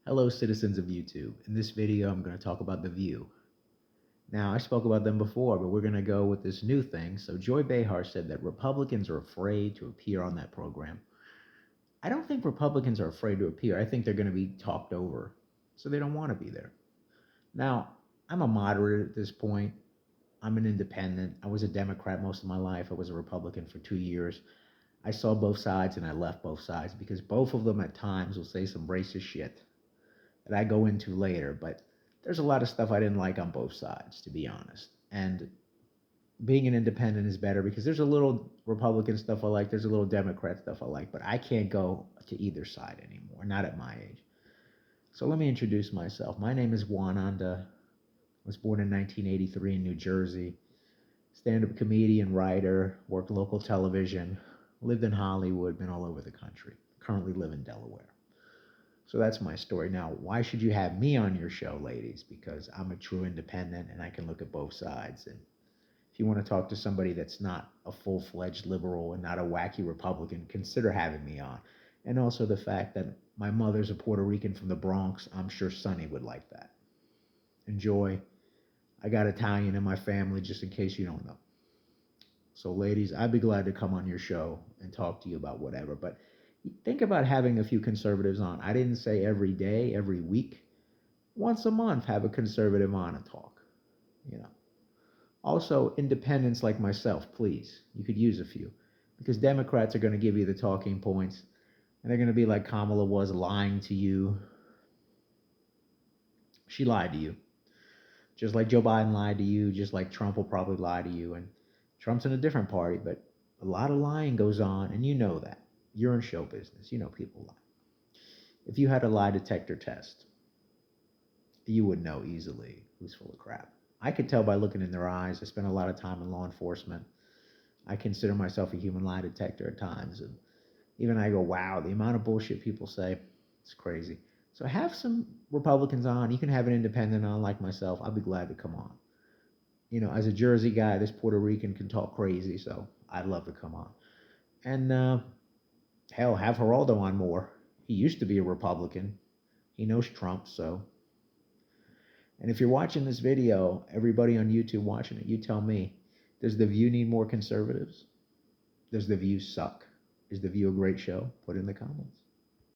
Hello, citizens of YouTube. In this video, I'm going to talk about The View. Now, I spoke about them before, but we're going to go with this new thing. So, Joy Behar said that Republicans are afraid to appear on that program. I don't think Republicans are afraid to appear. I think they're going to be talked over, so they don't want to be there. Now, I'm a moderate at this point. I'm an independent. I was a Democrat most of my life. I was a Republican for 2 years. I saw both sides and I left both sides because both of them at times will say some racist shit that I go into later, but there's a lot of stuff I didn't like on both sides, to be honest. And being an independent is better because there's a little Republican stuff I like, there's a little Democrat stuff I like, but I can't go to either side anymore, not at my age. So let me introduce myself. My name is Juan Anda. I was born in 1983 in New Jersey. Stand-up comedian, writer, worked local television, lived in Hollywood, been all over the country. Currently live in Delaware. So that's my story. Now, why should you have me on your show, ladies? Because I'm a true independent and I can look at both sides. And if you want to talk to somebody that's not a full fledged liberal and not a wacky Republican, consider having me on. And also the fact that my mother's a Puerto Rican from the Bronx. I'm sure Sonny would like that. Enjoy. I got Italian in my family, just in case you don't know. So, ladies, I'd be glad to come on your show and talk to you about whatever. But think about having a few conservatives on. I didn't say every day, every week. Once a month, have a conservative on and talk. You know. Also, independents like myself, please. You could use a few. Because Democrats are going to give you the talking points. And they're going to be like Kamala was lying to you. She lied to you. Just like Joe Biden lied to you, just like Trump will probably lie to you. And Trump's in a different party, but a lot of lying goes on, and you know that. You're in show business. You know people lie. If you had a lie detector test, you would know easily who's full of crap. I could tell by looking in their eyes. I spent a lot of time in law enforcement. I consider myself a human lie detector at times. And even I go, wow, the amount of bullshit people say, it's crazy. So have some Republicans on. You can have an independent on like myself. I'll be glad to come on. You know, as a Jersey guy, this Puerto Rican can talk crazy, so I'd love to come on. And hell, have Geraldo on more. He used to be a Republican. He knows Trump, so. And if you're watching this video, everybody on YouTube watching it, you tell me, does The View need more conservatives? Does The View suck? Is The View a great show? Put it in the comments.